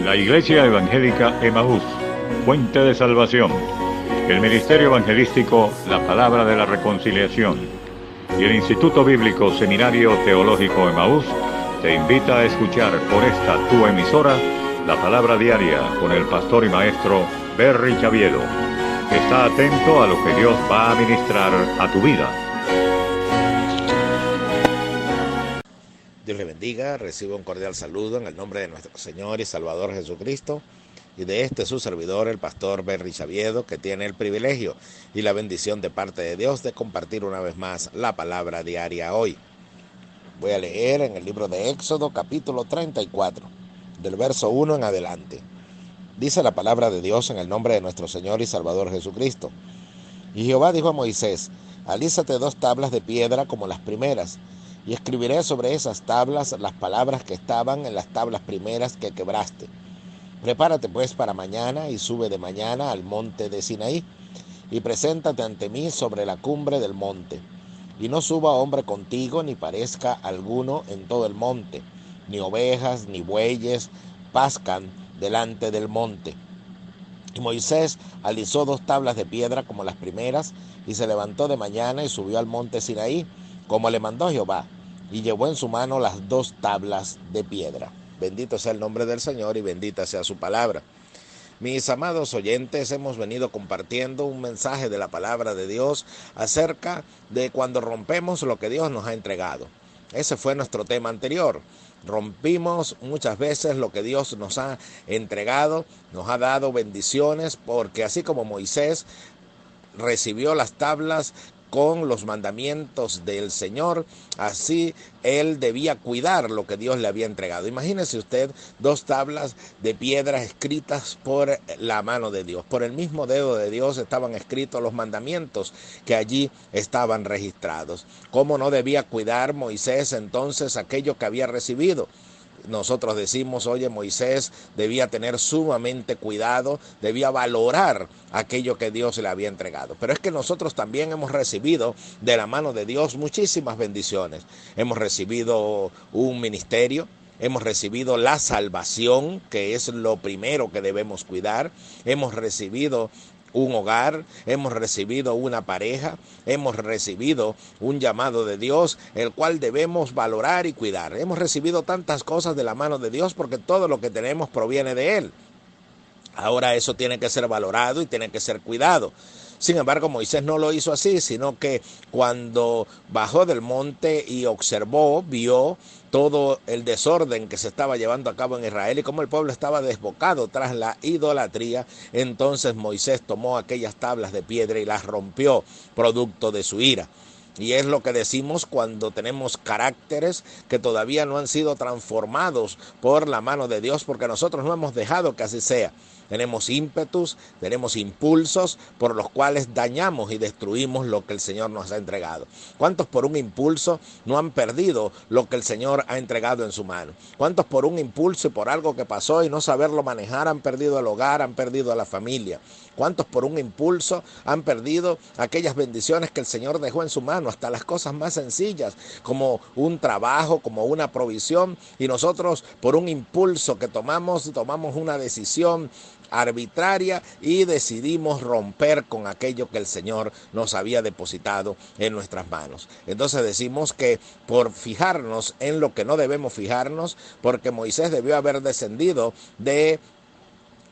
La Iglesia Evangélica Emaús, Fuente de Salvación, el Ministerio Evangelístico La Palabra de la Reconciliación y el Instituto Bíblico Seminario Teológico Emaús te invita a escuchar por esta tu emisora la Palabra Diaria con el pastor y maestro Berry Chaviedo. Está atento a lo que Dios va a ministrar a tu vida. Dios le bendiga, reciba un cordial saludo en el nombre de nuestro Señor y Salvador Jesucristo y de su servidor, el pastor Berry Chaviedo, que tiene el privilegio y la bendición de parte de Dios de compartir una vez más la palabra diaria hoy. Voy a leer en el libro de Éxodo, capítulo 34, del verso 1 en adelante. Dice la palabra de Dios en el nombre de nuestro Señor y Salvador Jesucristo. Y Jehová dijo a Moisés: alízate 2 tablas de piedra como las primeras, y escribiré sobre esas tablas las palabras que estaban en las tablas primeras que quebraste. Prepárate pues para mañana y sube de mañana al monte de Sinaí, y preséntate ante mí sobre la cumbre del monte. Y no suba hombre contigo, ni parezca alguno en todo el monte, ni ovejas, ni bueyes pascan delante del monte. Y Moisés alisó 2 tablas de piedra como las primeras, y se levantó de mañana y subió al monte Sinaí, como le mandó Jehová, y llevó en su mano las 2 tablas de piedra. Bendito sea el nombre del Señor y bendita sea su palabra. Mis amados oyentes, hemos venido compartiendo un mensaje de la palabra de Dios acerca de cuando rompemos lo que Dios nos ha entregado. Ese fue nuestro tema anterior. Rompimos muchas veces lo que Dios nos ha entregado, nos ha dado bendiciones, porque así como Moisés recibió las tablas con los mandamientos del Señor, así él debía cuidar lo que Dios le había entregado. Imagínese usted 2 tablas de piedra escritas por la mano de Dios. Por el mismo dedo de Dios estaban escritos los mandamientos que allí estaban registrados. ¿Cómo no debía cuidar Moisés entonces aquello que había recibido? Nosotros decimos, oye, Moisés debía tener sumamente cuidado, debía valorar aquello que Dios le había entregado. Pero es que nosotros también hemos recibido de la mano de Dios muchísimas bendiciones. Hemos recibido un ministerio, hemos recibido la salvación, que es lo primero que debemos cuidar. Hemos recibido un hogar, hemos recibido una pareja, hemos recibido un llamado de Dios, el cual debemos valorar y cuidar. Hemos recibido tantas cosas de la mano de Dios porque todo lo que tenemos proviene de Él. Ahora eso tiene que ser valorado y tiene que ser cuidado. Sin embargo, Moisés no lo hizo así, sino que cuando bajó del monte y observó, vio todo el desorden que se estaba llevando a cabo en Israel y cómo el pueblo estaba desbocado tras la idolatría, entonces Moisés tomó aquellas tablas de piedra y las rompió, producto de su ira. Y es lo que decimos cuando tenemos caracteres que todavía no han sido transformados por la mano de Dios, porque nosotros no hemos dejado que así sea. Tenemos ímpetus, tenemos impulsos por los cuales dañamos y destruimos lo que el Señor nos ha entregado. ¿Cuántos por un impulso no han perdido lo que el Señor ha entregado en su mano? ¿Cuántos por un impulso y por algo que pasó y no saberlo manejar han perdido el hogar, han perdido a la familia? ¿Cuántos por un impulso han perdido aquellas bendiciones que el Señor dejó en su mano? Hasta las cosas más sencillas, como un trabajo, como una provisión, y nosotros por un impulso que tomamos una decisión arbitraria y decidimos romper con aquello que el Señor nos había depositado en nuestras manos. Entonces decimos que por fijarnos en lo que no debemos fijarnos, porque Moisés debió haber descendido de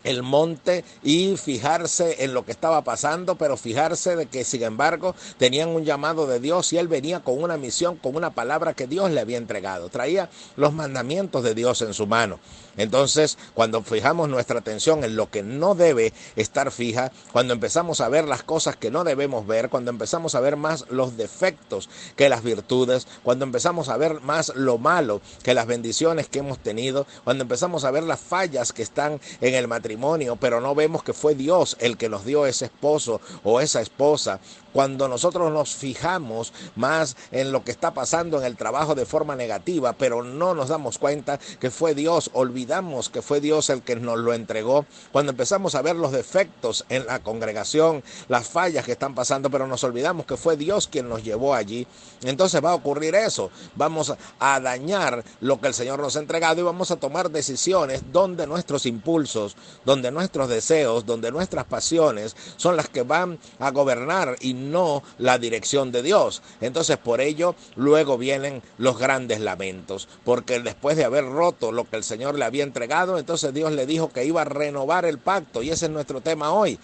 el monte y fijarse en lo que estaba pasando, pero fijarse de que sin embargo tenían un llamado de Dios y él venía con una misión, con una palabra que Dios le había entregado, traía los mandamientos de Dios en su mano. Entonces, cuando fijamos nuestra atención en lo que no debe estar fija, cuando empezamos a ver las cosas que no debemos ver, cuando empezamos a ver más los defectos que las virtudes, cuando empezamos a ver más lo malo que las bendiciones que hemos tenido, cuando empezamos a ver las fallas que están en el matrimonio, pero no vemos que fue Dios el que nos dio ese esposo o esa esposa, Cuando nosotros nos fijamos más en lo que está pasando en el trabajo de forma negativa, pero no nos damos cuenta que fue Dios, olvidamos que fue Dios el que nos lo entregó. Cuando empezamos a ver los defectos en la congregación, las fallas que están pasando, pero nos olvidamos que fue Dios quien nos llevó allí, entonces va a ocurrir eso. Vamos a dañar lo que el Señor nos ha entregado y vamos a tomar decisiones donde nuestros impulsos, donde nuestros deseos, donde nuestras pasiones son las que van a gobernar y no la dirección de Dios. Entonces por ello luego vienen los grandes lamentos, porque después de haber roto lo que el Señor le había entregado, entonces Dios le dijo que iba a renovar el pacto, y ese es nuestro tema hoy.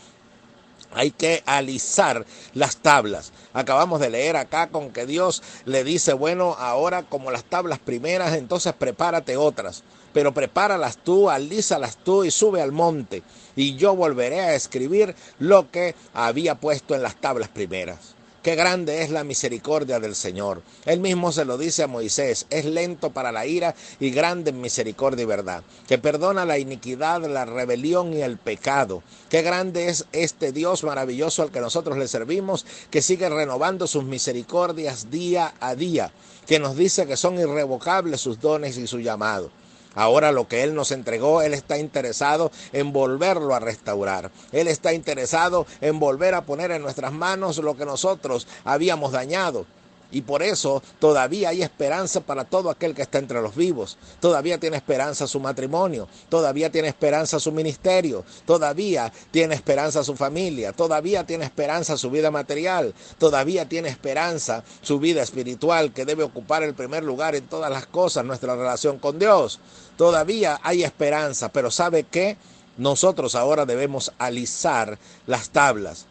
Hay que alisar las tablas. Acabamos de leer acá con que Dios le dice, bueno, ahora como las tablas primeras, entonces prepárate otras. Pero prepáralas tú, alízalas tú y sube al monte. Y yo volveré a escribir lo que había puesto en las tablas primeras. Qué grande es la misericordia del Señor. Él mismo se lo dice a Moisés, es lento para la ira y grande en misericordia y verdad, que perdona la iniquidad, la rebelión y el pecado. Qué grande es este Dios maravilloso al que nosotros le servimos, que sigue renovando sus misericordias día a día, que nos dice que son irrevocables sus dones y su llamado. Ahora lo que Él nos entregó, Él está interesado en volverlo a restaurar. Él está interesado en volver a poner en nuestras manos lo que nosotros habíamos dañado. Y por eso todavía hay esperanza para todo aquel que está entre los vivos. Todavía tiene esperanza su matrimonio, todavía tiene esperanza su ministerio, todavía tiene esperanza su familia, todavía tiene esperanza su vida material, todavía tiene esperanza su vida espiritual, que debe ocupar el primer lugar en todas las cosas, nuestra relación con Dios. Todavía hay esperanza, pero ¿sabe qué? Nosotros ahora debemos alisar las tablas.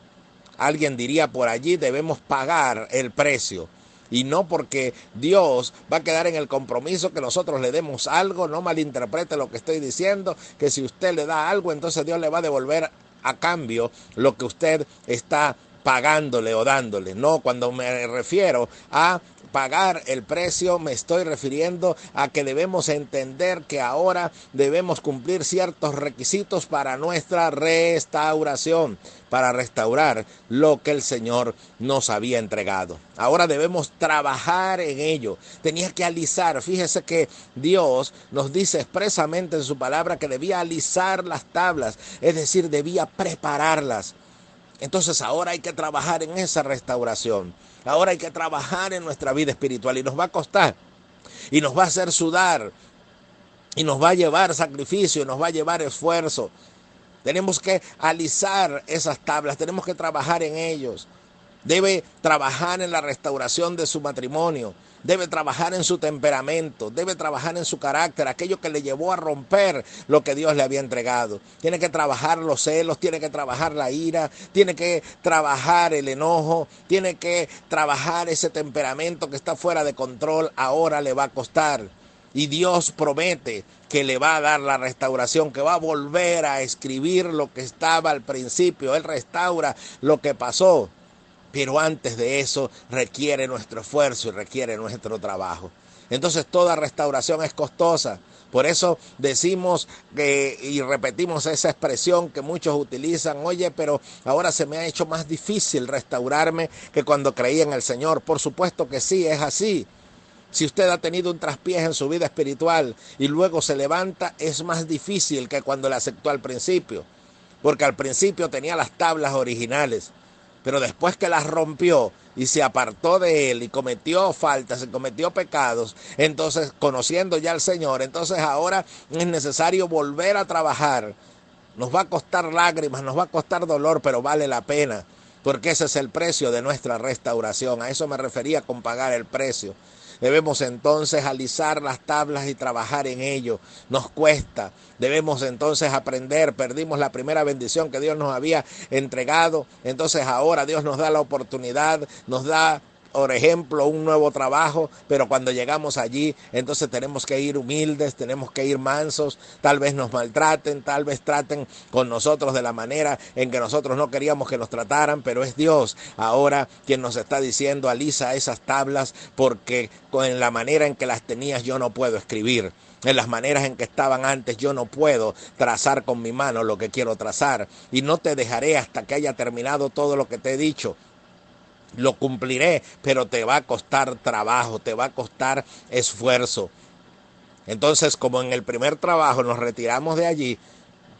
Alguien diría por allí, debemos pagar el precio. Y no porque Dios va a quedar en el compromiso que nosotros le demos algo, no malinterprete lo que estoy diciendo, que si usted le da algo, entonces Dios le va a devolver a cambio lo que usted está pagándole o dándole. No, cuando me refiero a pagar el precio, me estoy refiriendo a que debemos entender que ahora debemos cumplir ciertos requisitos para nuestra restauración, para restaurar lo que el Señor nos había entregado. Ahora debemos trabajar en ello. Tenía que alisar. Fíjese que Dios nos dice expresamente en su palabra que debía alisar las tablas, es decir, debía prepararlas. Entonces ahora hay que trabajar en esa restauración. Ahora hay que trabajar en nuestra vida espiritual y nos va a costar y nos va a hacer sudar y nos va a llevar sacrificio y nos va a llevar esfuerzo. Tenemos que alisar esas tablas, tenemos que trabajar en ellos. Debe trabajar en la restauración de su matrimonio, debe trabajar en su temperamento, debe trabajar en su carácter, aquello que le llevó a romper lo que Dios le había entregado. Tiene que trabajar los celos, tiene que trabajar la ira, tiene que trabajar el enojo, tiene que trabajar ese temperamento que está fuera de control. Ahora le va a costar. Y Dios promete que le va a dar la restauración, que va a volver a escribir lo que estaba al principio. Él restaura lo que pasó. Pero antes de eso requiere nuestro esfuerzo y requiere nuestro trabajo. Entonces toda restauración es costosa. Por eso decimos y repetimos esa expresión que muchos utilizan: oye, pero ahora se me ha hecho más difícil restaurarme que cuando creí en el Señor. Por supuesto que sí, es así. Si usted ha tenido un traspiés en su vida espiritual y luego se levanta, es más difícil que cuando le aceptó al principio. Porque al principio tenía las tablas originales. Pero después que las rompió y se apartó de él y cometió faltas y cometió pecados, entonces conociendo ya al Señor, entonces ahora es necesario volver a trabajar. Nos va a costar lágrimas, nos va a costar dolor, pero vale la pena, porque ese es el precio de nuestra restauración. A eso me refería con pagar el precio. Debemos entonces alisar las tablas y trabajar en ello. Nos cuesta. Debemos entonces aprender. Perdimos la primera bendición que Dios nos había entregado. Entonces ahora Dios nos da la oportunidad, nos da, por ejemplo, un nuevo trabajo, pero cuando llegamos allí, entonces tenemos que ir humildes, tenemos que ir mansos. Tal vez nos maltraten, tal vez traten con nosotros de la manera en que nosotros no queríamos que nos trataran, pero es Dios ahora quien nos está diciendo: alisa esas tablas, porque en la manera en que las tenías yo no puedo escribir. En las maneras en que estaban antes yo no puedo trazar con mi mano lo que quiero trazar, y no te dejaré hasta que haya terminado todo lo que te he dicho. lo cumpliré, pero te va a costar trabajo, te va a costar esfuerzo. Entonces, como en el primer trabajo nos retiramos de allí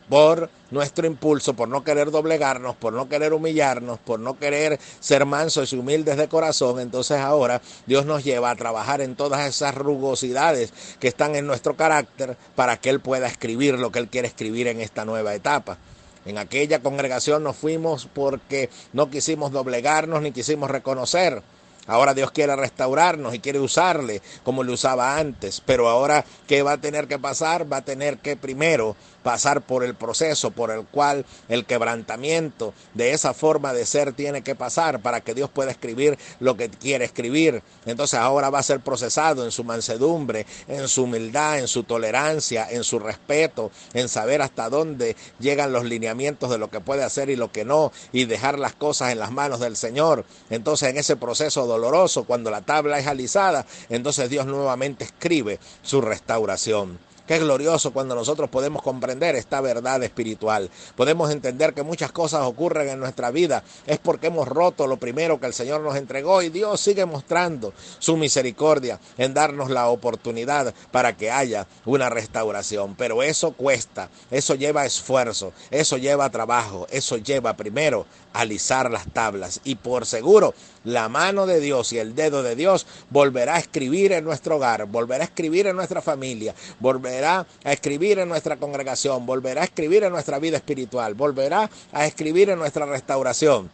por nuestro impulso, por no querer doblegarnos, por no querer humillarnos, por no querer ser mansos y humildes de corazón, entonces ahora Dios nos lleva a trabajar en todas esas rugosidades que están en nuestro carácter para que Él pueda escribir lo que Él quiere escribir en esta nueva etapa. En aquella congregación nos fuimos porque no quisimos doblegarnos ni quisimos reconocer. Ahora Dios quiere restaurarnos y quiere usarle como le usaba antes. Pero ahora, ¿qué va a tener que pasar? Va a tener que primero pasar por el proceso por el cual el quebrantamiento de esa forma de ser tiene que pasar para que Dios pueda escribir lo que quiere escribir. Entonces ahora va a ser procesado en su mansedumbre, en su humildad, en su tolerancia, en su respeto, en saber hasta dónde llegan los lineamientos de lo que puede hacer y lo que no, y dejar las cosas en las manos del Señor. Entonces en ese proceso doloroso, cuando la tabla es alisada, entonces Dios nuevamente escribe su restauración. Qué glorioso cuando nosotros podemos comprender esta verdad espiritual. Podemos entender que muchas cosas ocurren en nuestra vida. Es porque hemos roto lo primero que el Señor nos entregó y Dios sigue mostrando su misericordia en darnos la oportunidad para que haya una restauración. Pero eso cuesta, eso lleva esfuerzo, eso lleva trabajo, eso lleva primero alisar las tablas. Y por seguro, la mano de Dios y el dedo de Dios volverá a escribir en nuestro hogar, volverá a escribir en nuestra familia, volverá a escribir en nuestra congregación, volverá a escribir en nuestra vida espiritual, volverá a escribir en nuestra restauración.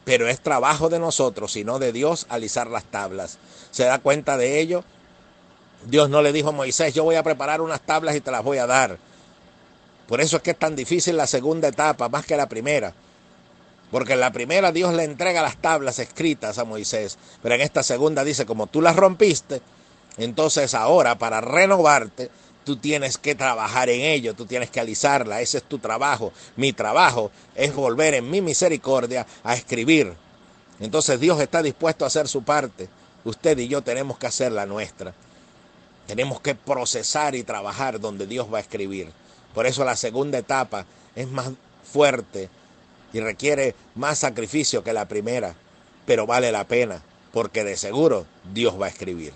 Pero es trabajo de nosotros y no de Dios alisar las tablas. ¿Se da cuenta de ello? Dios no le dijo a Moisés, yo voy a preparar unas tablas y te las voy a dar. Por eso es que es tan difícil la segunda etapa más que la primera. Porque en la primera Dios le entrega las tablas escritas a Moisés, pero en esta segunda dice, como tú las rompiste, entonces ahora para renovarte, tú tienes que trabajar en ello, tú tienes que alisarla, ese es tu trabajo. Mi trabajo es volver en mi misericordia a escribir. Entonces Dios está dispuesto a hacer su parte, usted y yo tenemos que hacer la nuestra. Tenemos que procesar y trabajar donde Dios va a escribir. Por eso la segunda etapa es más fuerte y requiere más sacrificio que la primera, pero vale la pena, porque de seguro Dios va a escribir.